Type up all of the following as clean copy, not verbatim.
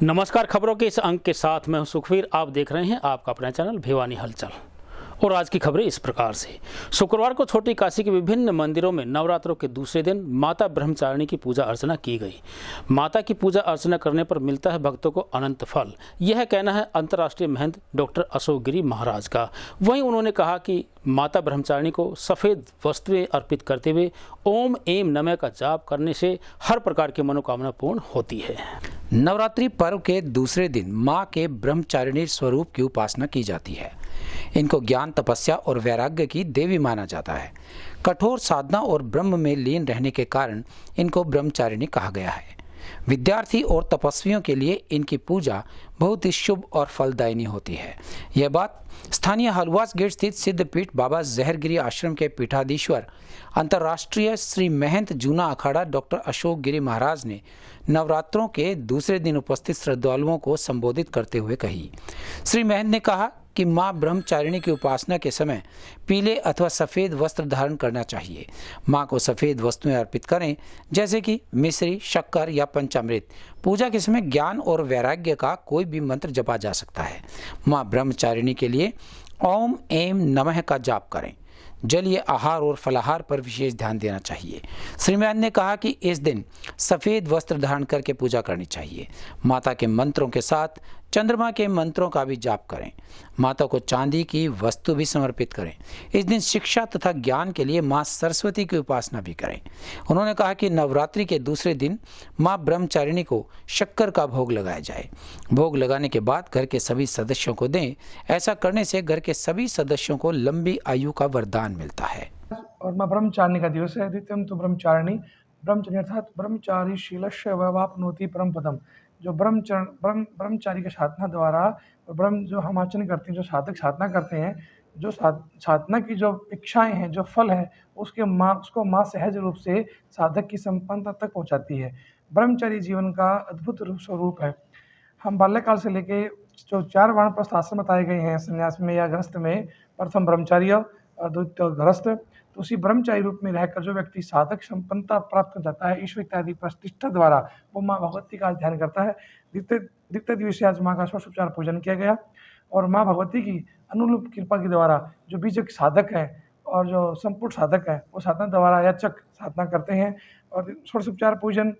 नमस्कार। खबरों के इस अंक के साथ मैं हूं सुखवीर। आप देख रहे हैं आपका अपना चैनल भिवानी हलचल। और आज की खबरें इस प्रकार से। शुक्रवार को छोटी काशी के विभिन्न मंदिरों में नवरात्रों के दूसरे दिन माता ब्रह्मचारिणी की पूजा अर्चना की गई। माता की पूजा अर्चना करने पर मिलता है भक्तों को अनंत फल, यह कहना है अंतर्राष्ट्रीय महंत डॉक्टर अशोक गिरी महाराज का। वहीं उन्होंने कहा कि माता ब्रह्मचारिणी को सफ़ेद वस्तुएं अर्पित करते हुए ओम एम नमः का जाप करने से हर प्रकार की मनोकामना पूर्ण होती है। नवरात्रि पर्व के दूसरे दिन मां के ब्रह्मचारिणी स्वरूप की उपासना की जाती है। इनको ज्ञान, तपस्या और वैराग्य की देवी माना जाता है। कठोर साधना और ब्रह्म में लीन रहने के कारण इनको ब्रह्मचारिणी कहा गया है। विद्यार्थी और तपस्वियों के लिए इनकी पूजा बहुत ही शुभ और फलदायिनी होती है। यह बात स्थानीय हलवास गेट स्थित सिद्धपीठ बाबा जहरगिरी आश्रम के पीठाधीश्वर अंतर्राष्ट्रीय श्री महंत जूना अखाड़ा डॉक्टर अशोक गिरी महाराज ने नवरात्रों के दूसरे दिन उपस्थित श्रद्धालुओं को संबोधित करते हुए कही। श्री महंत ने कहा कि मां ब्रह्मचारिणी की उपासना के समय पीले अथवा सफ़ेद वस्त्र धारण करना चाहिए। मां को सफ़ेद वस्तुएं अर्पित करें, जैसे कि मिश्री, शक्कर या पंचामृत। पूजा के समय ज्ञान और वैराग्य का कोई भी मंत्र जपा जा सकता है। मां ब्रह्मचारिणी के लिए ओम एम नमः का जाप करें। जलीय आहार और फलाहार पर विशेष ध्यान देना चाहिए। श्री महंत ने कहा कि इस दिन सफ़ेद वस्त्र धारण करके पूजा करनी चाहिए। माता के मंत्रों के साथ चंद्रमा के मंत्रों का भी जाप करें। माता को चांदी की वस्तु भी समर्पित करें। इस दिन शिक्षा तथा ज्ञान के लिए मां सरस्वती की उपासना भी करें। उन्होंने कहा कि नवरात्रि के दूसरे दिन मां ब्रह्मचारिणी को शक्कर का भोग लगाया जाए। भोग लगाने के बाद घर के सभी सदस्यों को दें। ऐसा करने से घर के सभी सदस्यों को लंबी आयु का वरदान मिलता है। और मां ब्रह्मचारिणी का दिवस है। द्वितीयम तो ब्रह्मचारिणी, ब्रह्मचर्य अर्थात ब्रह्मचारी शीलस्य वैवाप्नोति परम पदम। जो ब्रह्मचारी के साधना द्वारा ब्रह्म जो हम आचरण करते हैं, जो साधक साधना करते हैं, जो साधना की जो इच्छाएं हैं, जो फल है, उसको माँ सहज रूप से साधक की संपन्नता तक पहुंचाती है। ब्रह्मचारी जीवन का अद्भुत स्वरूप है। हम बाल्यकाल से लेके जो 4 वानप्रस्थ आश्रम बताए गए हैं संन्यास में या गृहस्थ में, प्रथम ब्रह्मचार्य, द्वितीय गृहस्थ, तो उसी ब्रह्मचारी रूप में रहकर जो व्यक्ति साधक संपन्नता प्राप्त कर जाता है ईश्वर इत्यादि प्रतिष्ठा द्वारा, वो माँ भगवती का ध्यान करता है। द्वितीय दिवस आज माँ का षोडशोपचार पूजन किया गया और माँ भगवती की अनुरूप कृपा के द्वारा जो बीजक साधक है और जो संपूर्ण साधक है, वो साधना द्वारा याचक साधना करते हैं। और षोडशोपचार पूजन,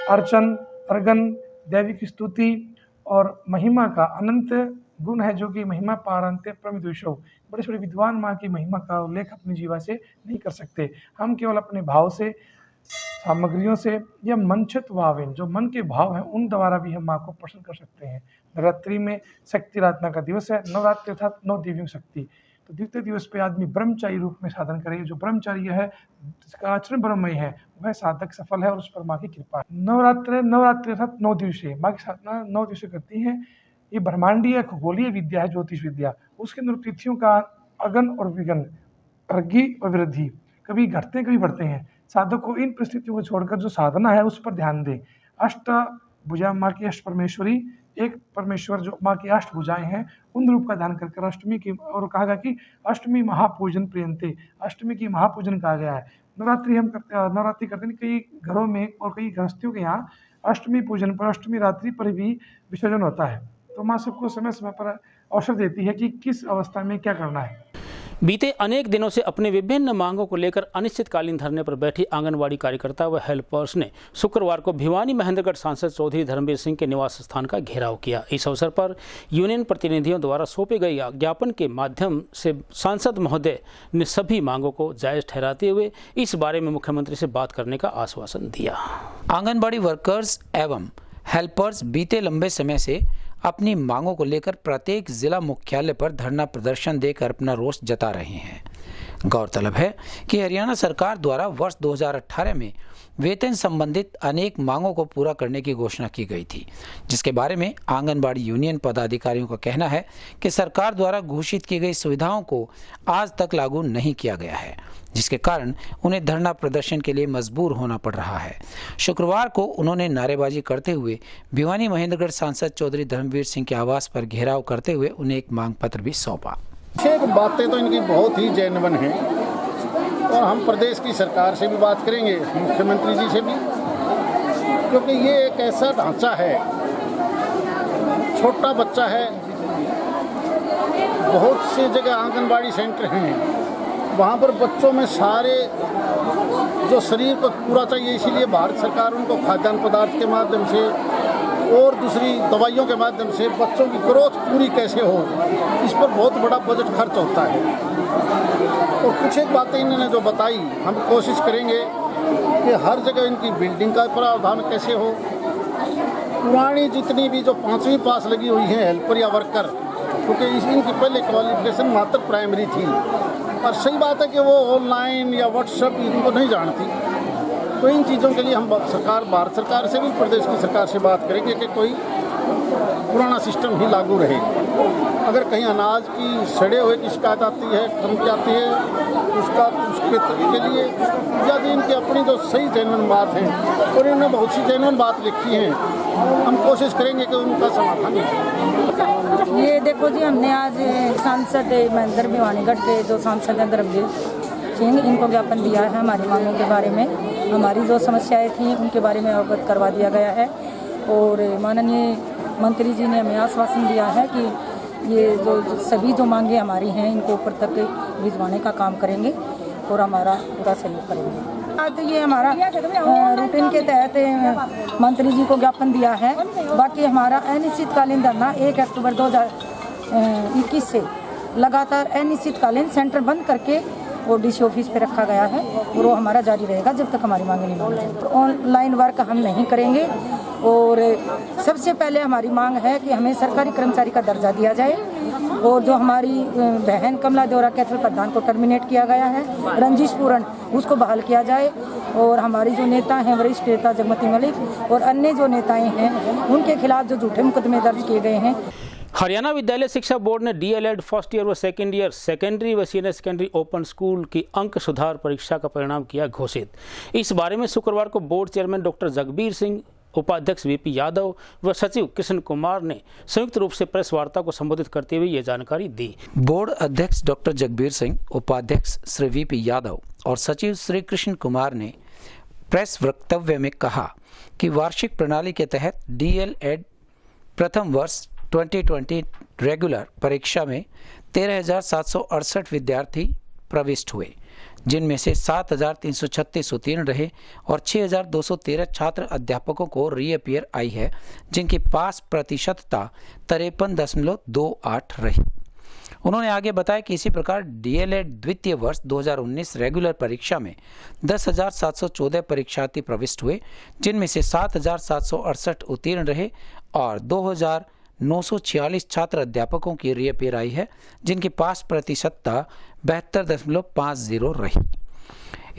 अर्चन, अर्घन, देवी की स्तुति और महिमा का अनंत गुण है, जो कि महिमा पारंते प्रमिद्विषो। बड़े विद्वान माँ की महिमा का उल्लेख अपनी जीवा से नहीं कर सकते। हम केवल अपने भाव से, सामग्रियों से या मनचित भावेन, जो मन के भाव हैं, उन द्वारा भी हम माँ को प्रसन्न कर सकते हैं। नवरात्रि में शक्ति आराधना का दिवस है। नवरात्रि अर्थात 9 देवियों शक्ति। तो द्वितीय दिवस पे आदमी ब्रह्मचारी रूप में साधन करे। जो ब्रह्मचारी है, जिसका आचरण ब्रह्ममय है, वह साधक सफल है और उस पर माँ की कृपा है। नवरात्रि अर्थात 9 दिवसीय माँ की साधना 9 दिवसीय करती है। ये ब्रह्मांडीय खगोलीय विद्या है, ज्योतिष विद्या। उसके अंदर तिथियों का अगन और विगन, वृद्धि और वृद्धि, कभी घटते कभी बढ़ते हैं। साधक को इन परिस्थितियों को छोड़कर जो साधना है उस पर ध्यान दे। अष्टभुजा माँ की अष्ट परमेश्वरी, एक परमेश्वर जो माँ की 8 भुजाएं हैं, उन रूप का ध्यान करके अष्टमी की, और कहा गया कि अष्टमी महापूजन प्रियंते, अष्टमी की महापूजन कहा गया है। नवरात्रि करते हैं कई घरों में और कई गृहस्थियों के यहाँ अष्टमी पूजन पर, अष्टमी रात्रि पर भी विसर्जन होता है। तो माँ सबको समय समय पर अवसर देती है कि किस अवस्था में क्या करना है। बीते अनेक दिनों से अपने विभिन्न मांगों को लेकर अनिश्चितकालीन धरने पर बैठी आंगनवाड़ी कार्यकर्ता व हेल्पर्स ने शुक्रवार को भिवानी महेंद्रगढ़ सांसद चौधरी धर्मवीर सिंह के निवास स्थान का घेराव किया। इस अवसर पर यूनियन प्रतिनिधियों द्वारा सौंपे गए ज्ञापन के माध्यम से सांसद महोदय ने सभी मांगों को जायज ठहराते हुए इस बारे में मुख्यमंत्री से बात करने का आश्वासन दिया। आंगनबाड़ी वर्कर्स एवं हेल्पर्स बीते लंबे समय से अपनी मांगों को लेकर प्रत्येक जिला मुख्यालय पर धरना प्रदर्शन देकर अपना रोष जता रहे हैं। गौरतलब है कि हरियाणा सरकार द्वारा वर्ष 2018 में वेतन संबंधित अनेक मांगों को पूरा करने की घोषणा की गई थी, जिसके बारे में आंगनबाड़ी यूनियन पदाधिकारियों का कहना है कि सरकार द्वारा घोषित की गई सुविधाओं को आज तक लागू नहीं किया गया है, जिसके कारण उन्हें धरना प्रदर्शन के लिए मजबूर होना पड़ रहा है। शुक्रवार को उन्होंने नारेबाजी करते हुए भिवानी महेंद्रगढ़ सांसद चौधरी धर्मवीर सिंह के आवास पर घेराव करते हुए उन्हें एक मांग पत्र भी सौंपा। बातें तो इनकी बहुत ही जेन्युइन हैं और हम प्रदेश की सरकार से भी बात करेंगे, मुख्यमंत्री जी से भी, क्योंकि ये एक ऐसा ढांचा है छोटा बच्चा है, बहुत सी जगह आंगनबाड़ी सेंटर हैं, वहाँ पर बच्चों में सारे जो शरीर को पूरा चाहिए, इसीलिए भारत सरकार उनको खाद्यान्न पदार्थ के माध्यम से और दूसरी दवाइयों के माध्यम से बच्चों की ग्रोथ पूरी कैसे हो, इस पर बहुत बड़ा बजट खर्च होता है। और कुछ एक बातें इन्होंने जो बताई, हम कोशिश करेंगे कि हर जगह इनकी बिल्डिंग का प्रावधान कैसे हो। पुरानी जितनी भी जो 5वीं पास लगी हुई है हेल्पर या वर्कर, क्योंकि इनकी पहले क्वालिफिकेशन मात्र प्राइमरी थी, और सही बात है कि वो ऑनलाइन या व्हाट्सएप इनको नहीं जानती। तो इन चीज़ों के लिए हम भारत सरकार से भी प्रदेश की सरकार से बात करेंगे कि कोई पुराना सिस्टम ही लागू रहे। अगर कहीं अनाज की सड़े हुए की शिकायत आती है, कम आती है, उसके लिए यदि इनकी अपनी जो सही जेन्युइन बात है, और इन्होंने बहुत सी जेन्युइन बात लिखी है, हम कोशिश करेंगे कि उनका समाधान हो। ये देखो जी, हमने आज सांसद महेंद्र भिवानीगढ़ के जो सांसद हैं धर्मवीर सिंह, इनको ज्ञापन दिया है हमारी मांगों के बारे में। हमारी जो समस्याएं थी उनके बारे में अवगत करवा दिया गया है, और माननीय मंत्री जी ने हमें आश्वासन दिया है कि ये जो सभी जो मांगे हमारी हैं इनको ऊपर तक भिजवाने का काम करेंगे और हमारा पूरा सहयोग करेंगे। तो ये हमारा रूटीन के तहत मंत्री जी को ज्ञापन दिया है। बाकी हमारा अनिश्चितकालीन धरना 1 अक्टूबर 2021 से लगातार अनिश्चितकालीन सेंटर बंद करके और डीसी ऑफिस पे रखा गया है, और वो हमारा जारी रहेगा जब तक हमारी मांगे नहीं मानी जाए। ऑनलाइन वर्क हम नहीं करेंगे, और सबसे पहले हमारी मांग है कि हमें सरकारी कर्मचारी का दर्जा दिया जाए, और जो हमारी बहन कमला देवरा कैथल प्रधान को टर्मिनेट किया गया है, रंजिश पूरण उसको बहाल किया जाए, और हमारी जो नेता हैं वरिष्ठ नेता जगमती मलिक और अन्य जो नेताएं हैं उनके खिलाफ जो झूठे मुकदमे दर्ज किए गए हैं। हरियाणा विद्यालय शिक्षा बोर्ड ने डीएलएड फर्स्ट ईयर व सेकेंड ईयर सेकेंडरी व सीनियर सेकेंडरी ओपन स्कूल की अंक सुधार परीक्षा का परिणाम किया घोषित। इस बारे में शुक्रवार को board chairman doctor Jagbir Singh, उपाध्यक्ष वीपी यादव व सचिव कृष्ण कुमार ने संयुक्त रूप से प्रेस वार्ता को संबोधित करते हुए ये जानकारी दी। बोर्ड अध्यक्ष डॉक्टर जगबीर सिंह, उपाध्यक्ष श्री वीपी यादव और सचिव श्री कृष्ण कुमार ने प्रेस वक्तव्य में कहा कि वार्षिक प्रणाली के तहत डीएलएड प्रथम वर्ष 2020 रेगुलर परीक्षा में 13,768 विद्यार्थी प्रविष्ट हुए, जिनमें से 7,336 उत्तीर्ण रहे और 6,213 छात्र अध्यापकों को रीअपियर आई है, जिनकी पास प्रतिशतता 53.28 रही। उन्होंने आगे बताया कि इसी प्रकार डीएलएड द्वितीय वर्ष 2019 रेगुलर परीक्षा में 10,714 परीक्षार्थी प्रविष्ट हुए, जिनमें से 7,768 उत्तीर्ण रहे और 2,946 छात्र अध्यापकों की रीअपियर आई है, जिनकी पास प्रतिशतता 72.50 रही।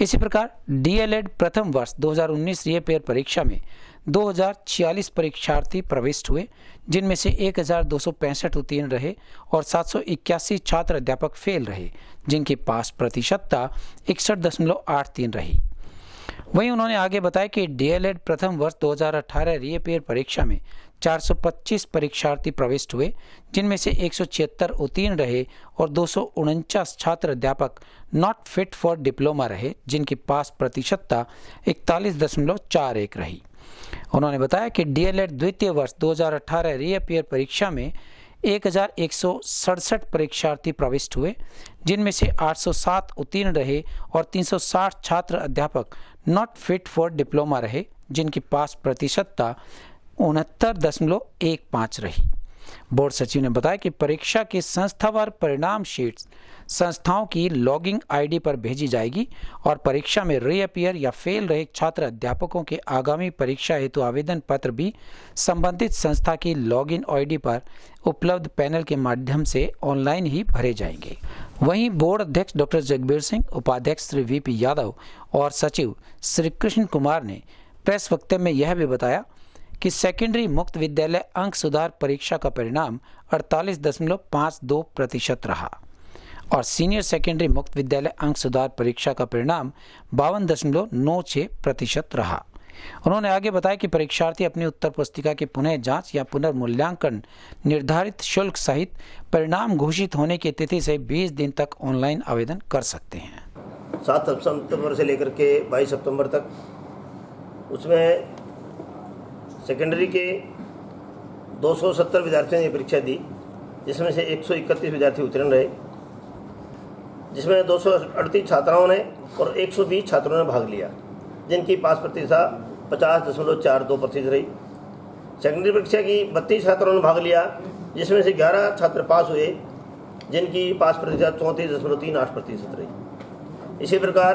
इसी प्रकार डीएलएड प्रथम वर्ष 2019 रीअपियर परीक्षा में 2,046 परीक्षार्थी प्रविष्ट हुए, जिनमें से 1,265 उत्तीर्ण रहे और 781 छात्र अध्यापक फेल रहे, जिनकी पास प्रतिशतता 61.83 रही। वहीं उन्होंने आगे बताया कि डीएलएड प्रथम वर्ष 2018 रीअपियर परीक्षा में 425 परीक्षार्थी प्रविष्ट हुए, जिनमें से 176 उत्तीर्ण रहे और 249 छात्र अध्यापक नॉट फिट फॉर डिप्लोमा रहे, जिनकी पास प्रतिशतता 41.41 रही। उन्होंने बताया कि डीएलएड द्वितीय वर्ष 2018 रीअपियर परीक्षा में 1,167 परीक्षार्थी प्रविष्ट हुए, जिनमें से 807 उत्तीर्ण रहे और 360 छात्र अध्यापक नॉट फिट फॉर डिप्लोमा रहे, जिनकी पास प्रतिशतता 69.15 रही। बोर्ड सचिव ने बताया कि परीक्षा के संस्थावार परिणाम शीट्स संस्थाओं की लॉगिंग आईडी पर भेजी जाएगी और परीक्षा में रीअपियर या फेल रहे छात्र अध्यापकों के आगामी परीक्षा हेतु आवेदन पत्र भी संबंधित संस्था की लॉगिन आईडी पर उपलब्ध पैनल के माध्यम से ऑनलाइन ही भरे जाएंगे। वहीं बोर्ड अध्यक्ष डॉक्टर जगबीर सिंह, उपाध्यक्ष श्री वीपी यादव और सचिव श्री कृष्ण कुमार ने प्रेस वक्तव्य में यह भी बताया कि सेकेंडरी मुक्त विद्यालय अंक सुधार परीक्षा का परिणाम 48.52% रहा और सीनियर सेकेंडरी मुक्त विद्यालय अंक सुधार परीक्षा का परिणाम 52.96% रहा। उन्होंने आगे बताया कि परीक्षार्थी अपनी उत्तर पुस्तिका की पुनः जांच या पुनर्मूल्यांकन निर्धारित शुल्क सहित परिणाम घोषित होने की तिथि से 20 दिन तक ऑनलाइन आवेदन कर सकते हैं। 7 सितंबर से लेकर के 22 सितंबर तक उसमें सेकेंडरी के 270 विद्यार्थियों ने परीक्षा दी, जिसमें से 131 विद्यार्थी उत्तीर्ण रहे, जिसमें 238 छात्राओं ने और 120 छात्रों ने भाग लिया, जिनकी पास प्रतिशत 50.42% रही। सेकेंडरी परीक्षा की 32 छात्रों ने भाग लिया, जिसमें से 11 छात्र पास हुए, जिनकी पास प्रतिशत 34.38% रही। इसी प्रकार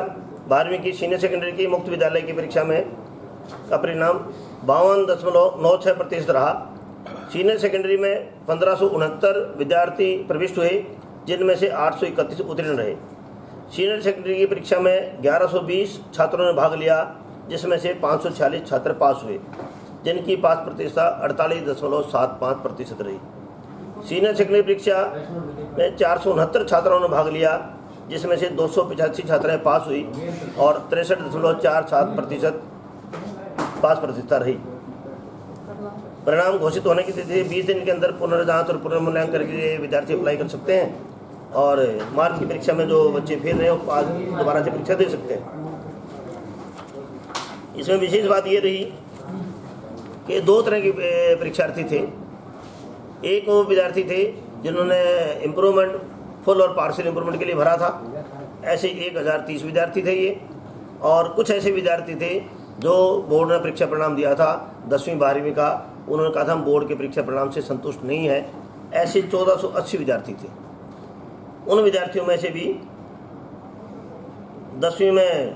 12वीं की सीनियर सेकेंडरी की मुक्त विद्यालय की परीक्षा में का परिणाम 52.96% रहा। सीनियर सेकेंडरी में 1569 विद्यार्थी प्रविष्ट हुए, जिनमें से 831 उत्तीर्ण रहे। सीनियर सेकेंडरी की परीक्षा में 1120 छात्रों ने भाग लिया, जिसमें से 546 छात्र पास हुए, जिनकी पास प्रतिशत 48.75% रही। सीनियर सेकेंडरी परीक्षा में 469 छात्राओं ने भाग लिया, जिसमें से 285 छात्राएं पास हुई और 63.47% पास प्रतिशत रही। परिणाम घोषित होने की तिथि 20 दिन के अंदर पुनर्जांच और पुनर्मूल्यांकन के लिए विद्यार्थी अप्लाई कर सकते हैं और मार्च की परीक्षा में जो बच्चे फेल रहे हैं आज दोबारा से परीक्षा दे सकते हैं। इसमें विशेष बात ये रही कि 2 तरह के परीक्षार्थी थे। एक वो विद्यार्थी थे जिन्होंने इम्प्रूवमेंट फुल और पार्शियल इम्प्रूवमेंट के लिए भरा था, ऐसे 1030 विद्यार्थी थे ये, और कुछ ऐसे विद्यार्थी थे जो बोर्ड ने परीक्षा परिणाम दिया था 10वीं 12वीं का, उन्होंने कहा था हम बोर्ड के परीक्षा परिणाम से संतुष्ट नहीं है, ऐसे 1480 विद्यार्थी थे। उन विद्यार्थियों में से भी 10वीं में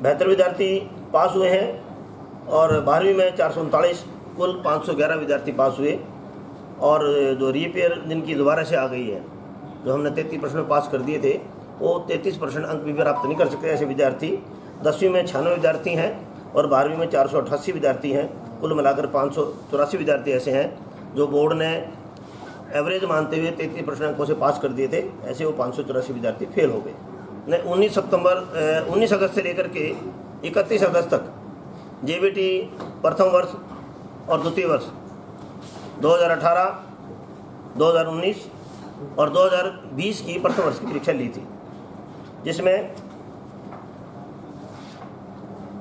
72 विद्यार्थी पास हुए हैं और 12वीं में 439, कुल 511 विद्यार्थी पास हुए। और जो रीपेयर जिनकी दोबारा से आ गई है, जो हमने 33% पास कर दिए थे, वो 33% अंक भी प्राप्त नहीं कर सकते। ऐसे विद्यार्थी 10वीं में 96 विद्यार्थी हैं और 12वीं में 488 विद्यार्थी हैं। कुल मिलाकर 584 विद्यार्थी ऐसे हैं जो बोर्ड ने एवरेज मानते हुए 33% अंकों से पास कर दिए थे, ऐसे वो 584 विद्यार्थी फेल हो गए। 19 अगस्त से लेकर के 31 अगस्त तक जेबीटी प्रथम वर्ष और द्वितीय वर्ष 2018, 2019 और 2020 की प्रथम वर्ष की परीक्षा ली थी, जिसमें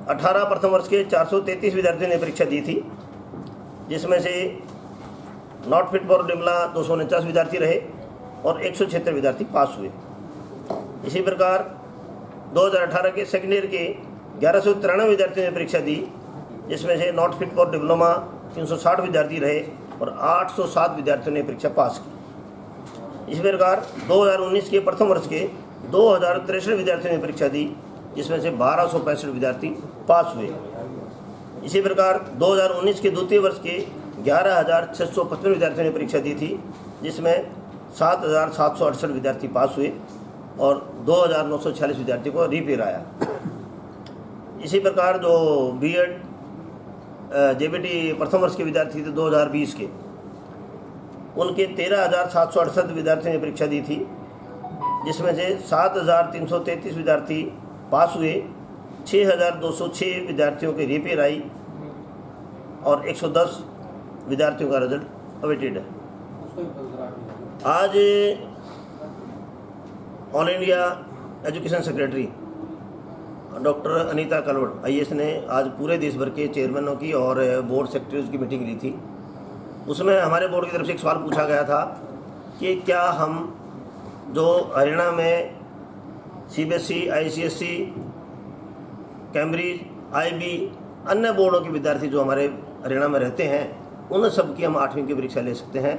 18 प्रथम वर्ष के 433 विद्यार्थियों ने परीक्षा दी थी, जिसमें से नॉट फिट फॉर डिप्लोमा 249 विद्यार्थी रहे और 176 विद्यार्थी पास हुए। इसी प्रकार 2018 के सेकेंड ईयर के 1193 विद्यार्थियों ने परीक्षा दी, जिसमें से नॉट फिट फॉर डिप्लोमा 360 विद्यार्थी रहे और 807 विद्यार्थियों ने परीक्षा पास की। इसी प्रकार 2019 के प्रथम वर्ष के 2063 विद्यार्थियों ने परीक्षा दी, जिसमें से 1265 विद्यार्थी पास हुए। इसी प्रकार 2019 के द्वितीय वर्ष के 11,655 विद्यार्थियों ने परीक्षा दी थी, जिसमें 7,768 विद्यार्थी पास हुए और 2,946 विद्यार्थियों को रीपेयर आया। इसी प्रकार जो बीएड जेबीटी प्रथम वर्ष के विद्यार्थी थे 2020 के, उनके 13,768 विद्यार्थियों ने परीक्षा दी थी, जिसमें से 7,333 विद्यार्थी पास हुए, 6,206 विद्यार्थियों के रीपेयर आई और 110 विद्यार्थियों का रिजल्ट अवेटेड है। आज all India education secretary doctor Anita Kalwad IAS ने आज पूरे देश भर के चेयरमैनों की और बोर्ड सेक्रेटरीज की मीटिंग ली थी। उसमें हमारे बोर्ड की तरफ से एक सवाल पूछा गया था कि क्या हम जो हरियाणा में CBSE, ICSE, कैम्ब्रिज, IB अन्य बोर्डों के विद्यार्थी जो हमारे हरियाणा में रहते हैं, उन सब की हम 8वीं की परीक्षा ले सकते हैं।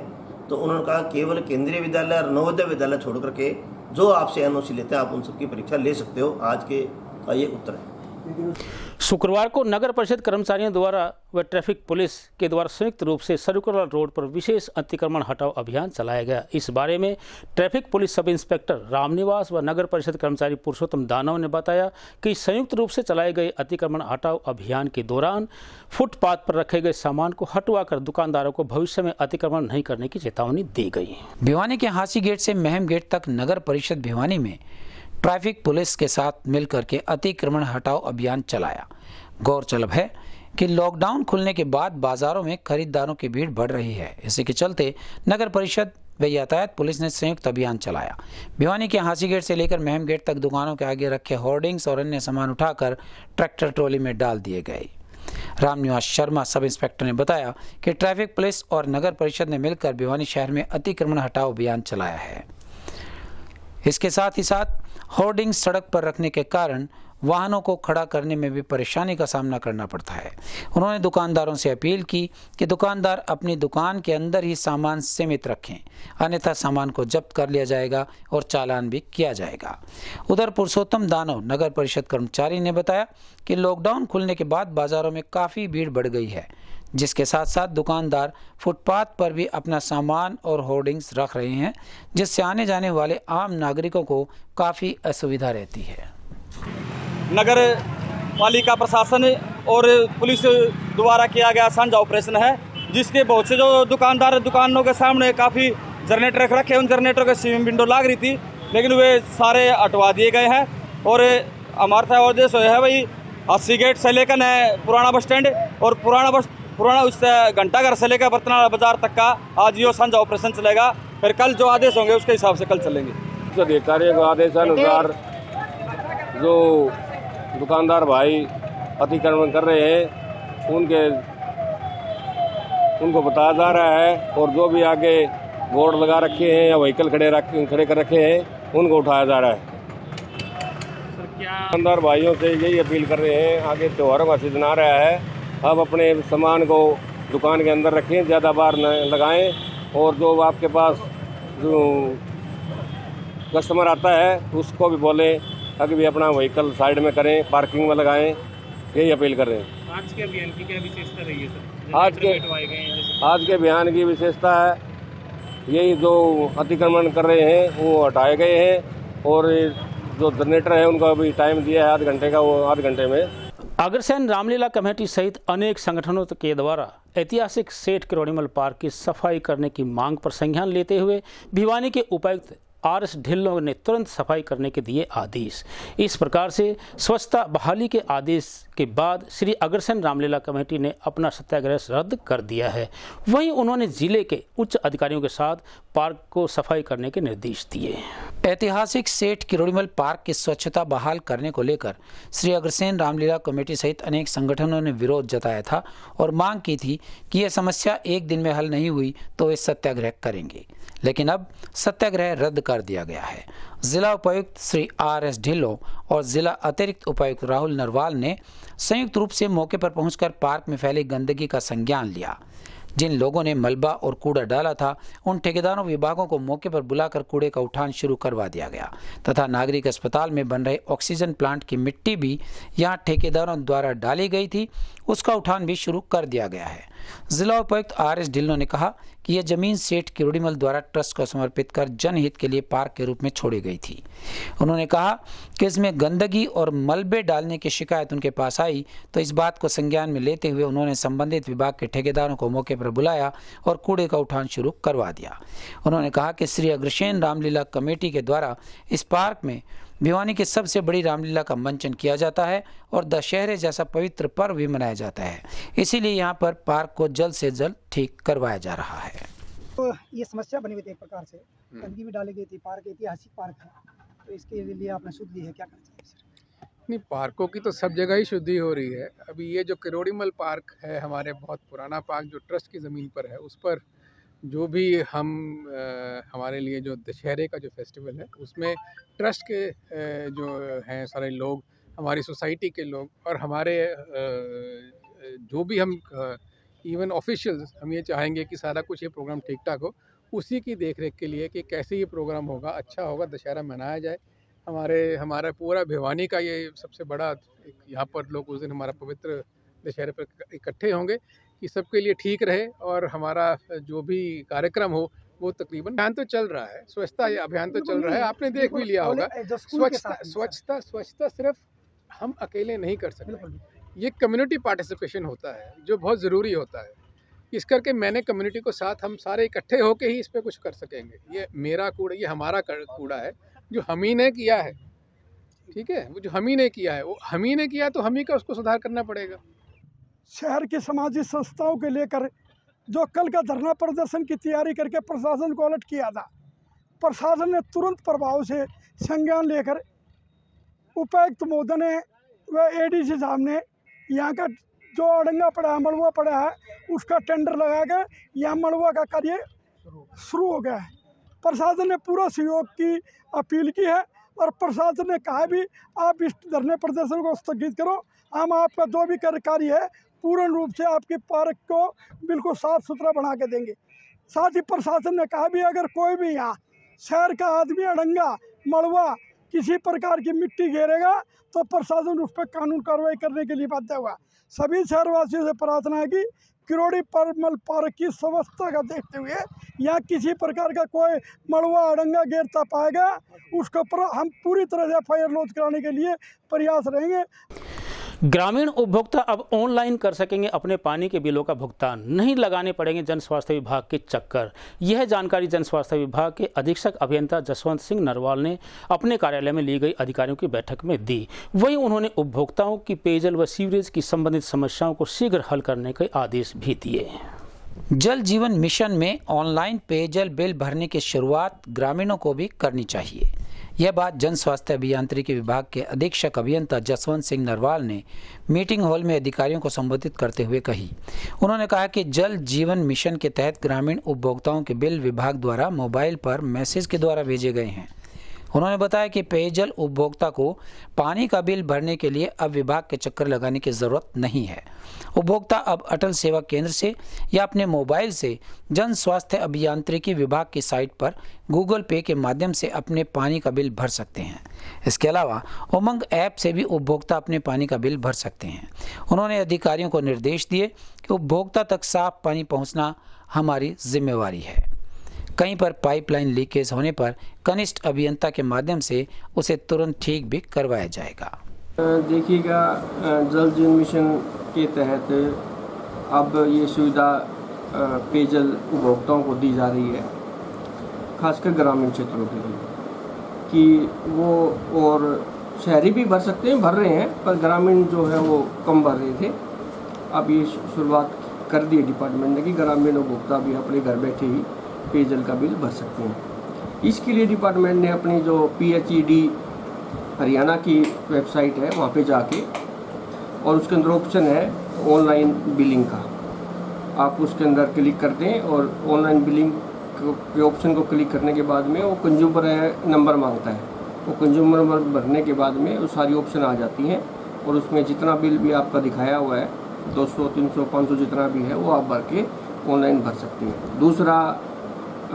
तो उन्होंने कहा केवल केंद्रीय विद्यालय और नवोदय विद्यालय छोड़ करके जो आपसे NOC लेते हैं आप उन सब की परीक्षा ले सकते हो। आज के का ये उत्तर है। शुक्रवार को नगर परिषद कर्मचारियों द्वारा व ट्रैफिक पुलिस के द्वारा संयुक्त रूप से सर्कुलर रोड पर विशेष अतिक्रमण हटाओ अभियान चलाया गया। इस बारे में traffic police sub inspector Ramniwas व नगर परिषद कर्मचारी पुरुषोत्तम दानव ने बताया कि संयुक्त रूप से चलाए गए अतिक्रमण हटाओ अभियान के दौरान फुटपाथ पर रखे गए सामान को हटवाकर दुकानदारों को भविष्य में अतिक्रमण नहीं करने की चेतावनी दी गई। भिवानी के हांसी गेट से महम गेट तक नगर परिषद भिवानी में ट्रैफिक पुलिस के साथ मिलकर के अतिक्रमण हटाओ अभियान चलाया। गौरतलब है कि लॉकडाउन खुलने के बाद बाजारों में खरीदारों की भीड़ बढ़ रही है। इसी के चलते नगर परिषद व यातायात पुलिस ने संयुक्त अभियान चलाया। भिवानी के हांसी गेट से लेकर महम गेट तक दुकानों के आगे रखे होर्डिंग्स और अन्य सामान उठाकर ट्रैक्टर ट्रॉली में डाल दिए गए। रामनिवास शर्मा सब इंस्पेक्टर ने बताया कि ट्रैफिक पुलिस और नगर परिषद ने मिलकर भिवानी शहर में अतिक्रमण हटाओ अभियान चलाया है। इसके साथ ही साथ होर्डिंग सड़क पर रखने के कारण वाहनों को खड़ा करने में भी परेशानी का सामना करना पड़ता है। उन्होंने दुकानदारों से अपील की कि दुकानदार अपनी दुकान के अंदर ही सामान सीमित रखें, अन्यथा सामान को जब्त कर लिया जाएगा और चालान भी किया जाएगा। उधर पुरुषोत्तम दानव नगर परिषद कर्मचारी ने बताया कि लॉकडाउन खुलने के बाद बाजारों में काफ़ी भीड़ बढ़ गई है, जिसके साथ साथ दुकानदार फुटपाथ पर भी अपना सामान और होर्डिंग्स रख रहे हैं, जिससे आने जाने वाले आम नागरिकों को काफ़ी असुविधा रहती है। नगर पालिका प्रशासन और पुलिस द्वारा किया गया साझा ऑपरेशन है, जिसके बहुत से जो दुकानदार दुकानों के सामने काफ़ी जनरेटर रखे, उन जनरेटर के सीम विंडो लाग रही थी, लेकिन वे सारे हटवा दिए गए हैं। और हमारा उद्देश्य है भाई 80 गेट से लेकर पुराना बस स्टैंड और पुराना उस घंटाघर से लेकर बर्तनाला बाजार तक का आज ये साझा ऑपरेशन चलेगा। फिर कल जो आदेश होंगे उसके हिसाब से कल चलेंगे। अधिकारियों के आदेशानुसार जो दुकानदार भाई अतिक्रमण कर रहे हैं उनको बताया जा रहा है, और जो भी आगे बोर्ड लगा रखे हैं या व्हीकल खड़े कर रखे हैं उनको उठाया जा रहा है। दुकानदार भाइयों से यही अपील कर रहे हैं, आगे त्योहारों का सीजन आ रहा है, अब अपने सामान को दुकान के अंदर रखें, ज़्यादा बार न लगाएं, और जो आपके पास जो कस्टमर आता है उसको भी बोलें ताकि भी अपना व्हीकल साइड में करें, पार्किंग में लगाएं, यही अपील कर रहे हैं। आज के अभियान की क्या विशेषता रही है सर? आज के अभियान की विशेषता है यही, जो अतिक्रमण कर रहे हैं वो हटाए गए हैं, और जो जनरेटर है उनको अभी टाइम दिया है आध घंटे का, वो आध घंटे में। अग्रसेन रामलीला कमेटी सहित अनेक संगठनों के द्वारा ऐतिहासिक सेठ किरोड़ीमल पार्क की सफाई करने की मांग पर संज्ञान लेते हुए भिवानी के उपायुक्त आर.एस. ढिल्लों ने तुरंत सफाई करने के दिए आदेश। इस प्रकार से स्वच्छता बहाली के आदेश के बाद श्री अग्रसेन रामलीला कमेटी ने अपना सत्याग्रह रद्द कर दिया है। वहीं उन्होंने जिले के उच्च अधिकारियों के साथ पार्क को सफाई करने के निर्देश दिए। ऐतिहासिक सेठ किरोड़ीमल पार्क की स्वच्छता बहाल करने को लेकर श्री अग्रसेन रामलीला कमेटी सहित अनेक संगठनों ने विरोध जताया था और मांग की थी कि यह समस्या एक दिन में हल नहीं हुई तो वे सत्याग्रह करेंगे, लेकिन अब सत्याग्रह रद्द कर दिया गया है। जिला उपायुक्त श्री आर.एस. ढिल्लों और जिला अतिरिक्त उपायुक्त राहुल नरवाल ने संयुक्त रूप से मौके पर पहुंचकर पार्क में फैली गंदगी का संज्ञान लिया। जिन लोगों ने मलबा और कूड़ा डाला था उन ठेकेदारों विभागों को मौके पर बुलाकर कूड़े का उठान शुरू करवा दिया गया तथा नागरिक अस्पताल में बन रहे ऑक्सीजन प्लांट की मिट्टी भी यहां ठेकेदारों द्वारा डाली गई थी, उसका उठान भी शुरू कर दिया गया है। जिला उपायुक्त आर.एस. ढिल्लों ने कहा कि यह जमीन सेठ किरोड़ीमल द्वारा ट्रस्ट को समर्पित कर जनहित के लिए पार्क के रूप में छोड़ी गई थी। उन्होंने कहा कि इसमें गंदगी और मलबे डालने की शिकायत उनके पास आई तो इस बात को संज्ञान में लेते हुए उन्होंने संबंधित विभाग के ठेकेदारों को मौके पर बुलाया और कूड़े का उठान शुरू करवा दिया। उन्होंने कहा कि श्री अग्रसेन रामलीला कमेटी के द्वारा इस पार्क में भिवानी की सबसे बड़ी रामलीला का मंचन किया जाता है और दशहरे जैसा पवित्र पर्व भी मनाया जाता है, इसीलिए यहाँ पर पार्क को जल्द से जल्द ठीक करवाया जा रहा है। तो ये समस्या बनी हुई थी, एक प्रकार से गंदगी भी डाली गई थी। पार्क ऐतिहासिक पार्क है, तो इसके लिए आपने शुद्धि है, क्या करना चाहिए सर? नहीं, पार्कों की तो सब जगह ही शुद्धि हो रही है। अभी ये जो किरोड़ीमल पार्क है हमारे बहुत पुराना पार्क जो ट्रस्ट की ज़मीन पर है, उस पर जो भी हमारे लिए जो दशहरे का जो फेस्टिवल है उसमें ट्रस्ट के जो हैं सारे लोग, हमारी सोसाइटी के लोग और हमारे जो भी हम इवन ऑफिशियल्स, हम ये चाहेंगे कि सारा कुछ ये प्रोग्राम ठीक ठाक हो। उसी की देखरेख के लिए कि कैसे ये प्रोग्राम होगा, अच्छा होगा, दशहरा मनाया जाए। हमारा पूरा भिवानी का ये सबसे बड़ा यहाँ पर लोग उस दिन हमारा पवित्र दशहरे पर इकट्ठे होंगे कि सबके लिए ठीक रहे और हमारा जो भी कार्यक्रम हो वो तकरीबन अभियान तो चल रहा है, स्वच्छता ये अभियान तो चल रहा है, आपने देख भी लिया होगा। स्वच्छता सिर्फ हम अकेले नहीं कर सकते, ये कम्युनिटी पार्टिसिपेशन होता है जो बहुत ज़रूरी होता है। इस करके मैंने कम्युनिटी को साथ हम सारे इकट्ठे होके ही इस पर कुछ कर सकेंगे। ये मेरा कूड़ा, ये हमारा कूड़ा है जो हम ही ने किया है, ठीक है, वो जो हम ही ने किया है वो हम ही ने किया, तो हम ही का उसको सुधार करना पड़ेगा। शहर की सामाजिक संस्थाओं के लेकर जो कल का धरना प्रदर्शन की तैयारी करके प्रशासन को अलर्ट किया था, प्रशासन ने तुरंत प्रभाव से संज्ञान लेकर उपायुक्त महोदय ने व एडीसी साहब ने यहाँ का जो अड़ंगा पड़ा है, मलबा पड़ा है, उसका टेंडर लगा के यह मलबा का कार्य शुरू हो गया है। प्रशासन ने पूरा सहयोग की अपील की है और प्रशासन ने कहा भी आप इस धरने प्रदर्शन को स्थगित करो, हम आपका जो भी कार्य है पूर्ण रूप से आपके पार्क को बिल्कुल साफ सुथरा बना के देंगे। साथ ही प्रशासन ने कहा भी अगर कोई भी यहाँ शहर का आदमी अड़ंगा मलबा किसी प्रकार की मिट्टी घेरेगा तो प्रशासन उस पर कानून कार्रवाई करने के लिए बाध्य होगा। सभी शहरवासियों से प्रार्थना है कि किरोड़ी परमल पार्क की व्यवस्था का देखते हुए यहाँ किसी प्रकार का कोई मलबा अड़ंगा घेरता पाएगा उसके ऊपर हम पूरी तरह से FIR लॉन्च कराने के लिए प्रयास रहेंगे। ग्रामीण उपभोक्ता अब ऑनलाइन कर सकेंगे अपने पानी के बिलों का भुगतान, नहीं लगाने पड़ेंगे जन स्वास्थ्य विभाग के चक्कर। यह जानकारी जन स्वास्थ्य विभाग के अधीक्षक अभियंता जसवंत सिंह नरवाल ने अपने कार्यालय में ली गई अधिकारियों की बैठक में दी। वहीं उन्होंने उपभोक्ताओं की पेयजल व सीवरेज की संबंधित समस्याओं को शीघ्र हल करने के आदेश भी दिए। जल जीवन मिशन में ऑनलाइन पेयजल बिल भरने की शुरुआत ग्रामीणों को भी करनी चाहिए। यह बात जन स्वास्थ्य अभियांत्रिकी विभाग के अधीक्षक अभियंता जसवंत सिंह नरवाल ने मीटिंग हॉल में अधिकारियों को संबोधित करते हुए कही। उन्होंने कहा कि जल जीवन मिशन के तहत ग्रामीण उपभोक्ताओं के बिल विभाग द्वारा मोबाइल पर मैसेज के द्वारा भेजे गए हैं। उन्होंने बताया कि पेयजल उपभोक्ता को पानी का बिल भरने के लिए अब विभाग के चक्कर लगाने की जरूरत नहीं है। उपभोक्ता अब अटल सेवा केंद्र से या अपने मोबाइल से जन स्वास्थ्य अभियांत्रिकी विभाग की साइट पर गूगल पे के माध्यम से अपने पानी का बिल भर सकते हैं। इसके अलावा उमंग ऐप से भी उपभोक्ता अपने पानी का बिल भर सकते हैं। उन्होंने अधिकारियों को निर्देश दिए कि उपभोक्ता तक साफ पानी पहुँचना हमारी जिम्मेवारी है। कहीं पर पाइपलाइन लीकेज होने पर कनिष्ठ अभियंता के माध्यम से उसे तुरंत ठीक भी करवाया जाएगा। देखिएगा, जल जीवन मिशन के तहत अब ये सुविधा पेयजल उपभोक्ताओं को दी जा रही है, खासकर ग्रामीण क्षेत्रों के लिए, कि वो और शहरी भी भर सकते हैं, भर रहे हैं, पर ग्रामीण जो है वो कम भर रहे थे। अब ये शुरुआत कर दी डिपार्टमेंट ने कि ग्रामीण उपभोक्ता भी अपने घर बैठे ही पेयजल का बिल भर सकते हैं। इसके लिए डिपार्टमेंट ने अपनी जो PHED हरियाणा की वेबसाइट है वहाँ पे जाके, और उसके अंदर ऑप्शन है ऑनलाइन बिलिंग का, आप उसके अंदर क्लिक कर दें और ऑनलाइन बिलिंग के ऑप्शन को क्लिक करने के बाद में वो कंज्यूमर नंबर मांगता है। वो कंज्यूमर नंबर भरने के बाद में वो सारी ऑप्शन आ जाती हैं और उसमें जितना बिल भी आपका दिखाया हुआ है 200, 300, 500 जितना भी है वो आप भर के ऑनलाइन भर सकते हैं। दूसरा,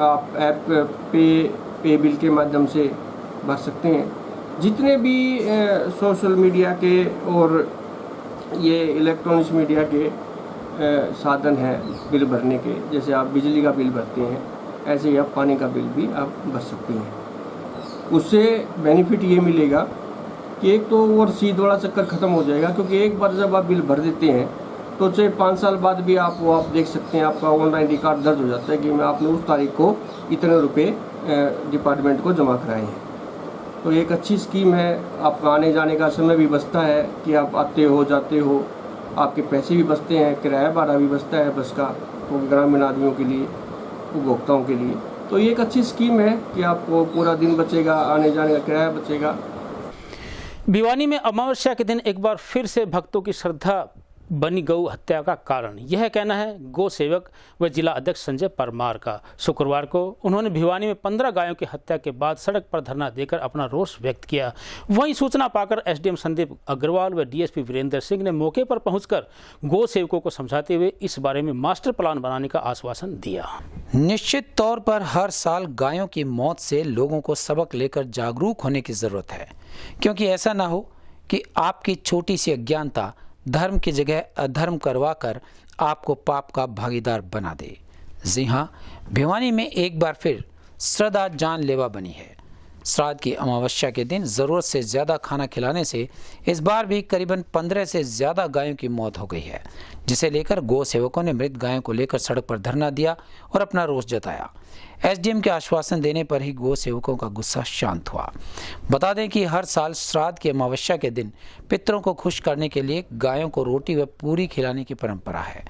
आप ऐप पे बिल के माध्यम से भर सकते हैं। जितने भी सोशल मीडिया के और ये इलेक्ट्रॉनिक्स मीडिया के साधन हैं बिल भरने के, जैसे आप बिजली का बिल भरते हैं, ऐसे ही आप पानी का बिल भी आप भर सकते हैं। उससे बेनिफिट ये मिलेगा कि एक तो वो रसीद वाला चक्कर ख़त्म हो जाएगा, क्योंकि एक बार जब आप बिल भर देते हैं तो चाहे 5 साल बाद भी आप देख सकते हैं, आपका ऑनलाइन रिकॉर्ड दर्ज हो जाता है कि मैं आपने उस तारीख को इतने रुपए डिपार्टमेंट को जमा कराए हैं। तो एक अच्छी स्कीम है, आपका आने जाने का समय भी बचता है कि आप आते हो जाते हो, आपके पैसे भी बचते हैं, किराया भाड़ा भी बचता है बस का, तो ग्रामीण आदमियों के लिए, उपभोक्ताओं के लिए। तो ये एक अच्छी स्कीम है कि आपको पूरा दिन बचेगा, आने जाने का किराया बचेगा। भिवानी में अमावस्या के दिन एक बार फिर से भक्तों की श्रद्धा बनी गौ हत्या का कारण, यह कहना है गौ सेवक व जिला अध्यक्ष संजय परमार का। शुक्रवार को उन्होंने भिवानी में 15 गायों की हत्या के बाद सड़क पर धरना देकर अपना रोष व्यक्त किया। वहीं सूचना पाकर SDM संदीप अग्रवाल व DSP वीरेंद्र सिंह ने मौके पर पहुंचकर गौ सेवकों को समझाते हुए इस बारे में मास्टर प्लान बनाने का आश्वासन दिया। निश्चित तौर पर हर साल गायों की मौत से लोगों को सबक लेकर जागरूक होने की जरूरत है, क्योंकि ऐसा ना हो कि आपकी छोटी सी अज्ञानता धर्म की जगह अधर्म करवाकर आपको पाप का भागीदार बना दे। जी हाँ, भिवानी में एक बार फिर श्रद्धा जानलेवा बनी है। श्राद्ध की अमावस्या के दिन ज़रूरत से ज़्यादा खाना खिलाने से इस बार भी करीबन 15 से ज़्यादा गायों की मौत हो गई है, जिसे लेकर गौ सेवकों ने मृत गायों को लेकर सड़क पर धरना दिया और अपना रोष जताया। SDM के आश्वासन देने पर ही गौ सेवकों का गुस्सा शांत हुआ। बता दें कि हर साल श्राद्ध की अमावस्या के दिन पितरों को खुश करने के लिए गायों को रोटी व पूरी खिलाने की परंपरा है,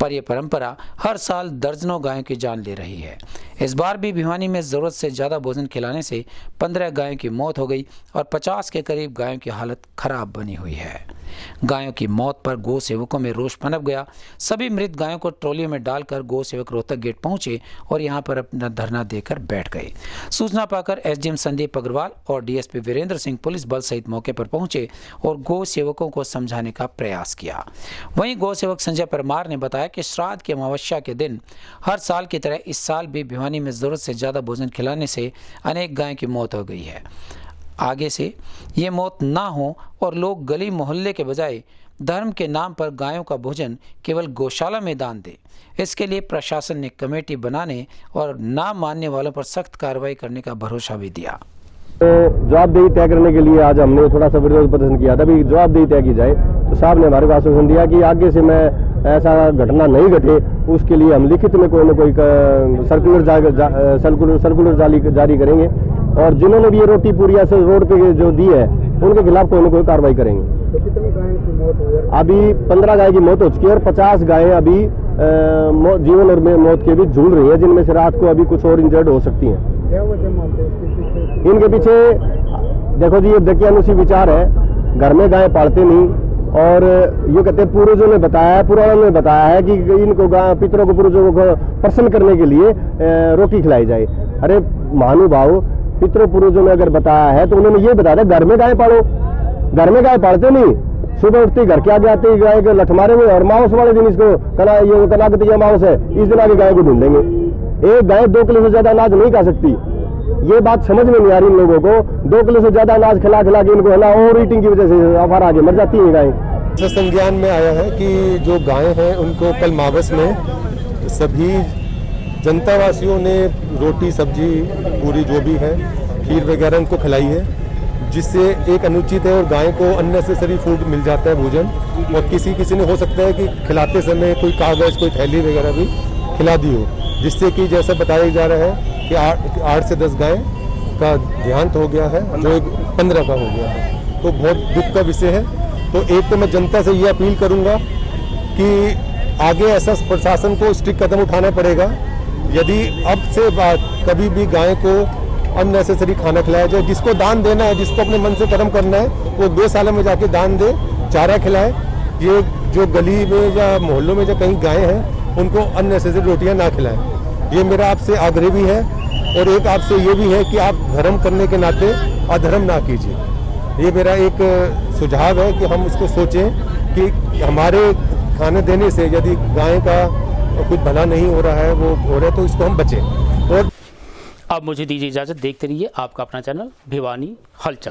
पर यह परंपरा हर साल दर्जनों गायों की जान ले रही है। इस बार भी भिवानी में ज़रूरत से ज़्यादा भोजन खिलाने से 15 गायों की मौत हो गई और 50 के करीब गायों की हालत खराब बनी हुई है। गायों की मौत पर गौ सेवकों में रोष पनप गया। सभी मृत गायों को ट्रॉलियों में डालकर गौ सेवक रोहतक गेट पहुंचे और यहां पर अपना धरना देकर बैठ गए। सूचना पाकर एसडीएम संदीप अग्रवाल और डीएसपी वीरेंद्र सिंह पुलिस बल सहित मौके पर पहुंचे और गौ सेवकों को समझाने का प्रयास किया। वहीं गौ सेवक संजय परमार ने बताया कि श्राद्ध की अमावस्या के दिन हर साल की तरह इस साल भी भिवानी में जरूरत से ज्यादा भोजन खिलाने से अनेक गायों की मौत हो गई है। आगे से ये मौत ना हो और लोग गली मोहल्ले के बजाय धर्म के नाम पर गायों का भोजन केवल गौशाला में दान दे। इसके लिए प्रशासन ने कमेटी बनाने और ना मानने वालों पर सख्त कार्रवाई करने का भरोसा भी दिया। जवाबदेही तय करने के लिए आज हमने थोड़ा सा विरोध प्रदर्शन किया था, भी जवाबदेही तय की जाए। तो साहब ने हमारे को आश्वासन दिया कि आगे से मैं ऐसा घटना नहीं घटे उसके लिए हम लिखित में कोई न कोई सर्कुलर जारी करेंगे और जिन्होंने भी ये रोटी पूरिया से रोड पे जो दी है उनके खिलाफ कोई न कोई कार्रवाई करेंगे। तो कितनी गायों की मौत हुई है? अभी 15 गाय की मौत हो चुकी है और 50 गायें अभी जीवन और मौत के भी झूल रही है, जिनमें से रात को अभी कुछ और इंजर्ड हो सकती हैं। क्या वजह मानते हैं इसके पीछे? इनके पीछे देखो जी, ये दकियानुसी विचार है, घर में गाय पालते नहीं और ये कहते हैं पूर्वजों ने बताया है, पुराणों ने बताया है कि इनको पितरों को पूर्वजों को प्रसन्न करने के लिए रोटी खिलाई जाए। अरे महानुभाव, पितरों पूर्वजों ने अगर बताया है तो उन्होंने ये बताया घर में गाय पालो। घर में गाय पालते नहीं, सुबह उठती घर के आगे आते गाय के लठ मारे हुए और माउस वाले दिन इसको ये कनाकतिया माउस है, इस दिन आगे गाय को ढूंढेंगे। एक गाय 2 किलो से ज्यादा अनाज नहीं खा सकती। ये बात समझ में नहीं आ रही इन लोगों को। 2 किलो से ज्यादा अनाज खिला खिला के इनको है ना ओवर ईटिंग की वजह से अफार आगे मर जाती है गाय। संज्ञान में आया है कि जो गायें हैं उनको कल मावस में सभी जनता वासियों ने रोटी सब्जी पूरी जो भी है खीर वगैरह उनको खिलाई है, जिससे एक अनुचित है और गाय को अननेसेसरी फूड मिल जाता है भोजन। और किसी ने हो सकता है कि खिलाते समय कोई कागज कोई थैली वगैरह भी खिला दी हो, जिससे कि जैसा बताया जा रहा है कि 8 से 10 गाय का देहांत हो गया है, जो 15 का हो गया है। तो बहुत दुख का विषय है। तो एक तो मैं जनता से ये अपील करूंगा कि आगे ऐसा प्रशासन को स्ट्रिक्ट कदम उठाना पड़ेगा। यदि अब से कभी भी गाय को अननेसेसरी खाना खिलाया जाए, जिसको दान देना है, जिसको अपने मन से कर्म करना है, वो गौशाला में जाके दान दे, चारा खिलाए। ये जो गली में या मोहल्लों में जो कहीं गाय हैं उनको अननेसेसरी रोटियां ना खिलाएं। ये मेरा आपसे आग्रह भी है और एक आपसे ये भी है कि आप धर्म करने के नाते अधर्म ना कीजिए। ये मेरा एक सुझाव है कि हम उसको सोचें कि हमारे खाने देने से यदि गाय का कुछ भला नहीं हो रहा है, वो हो रहा है, तो इसको हम बचें। और अब मुझे दीजिए इजाज़त। देखते रहिए आपका अपना चैनल भिवानी हलचल।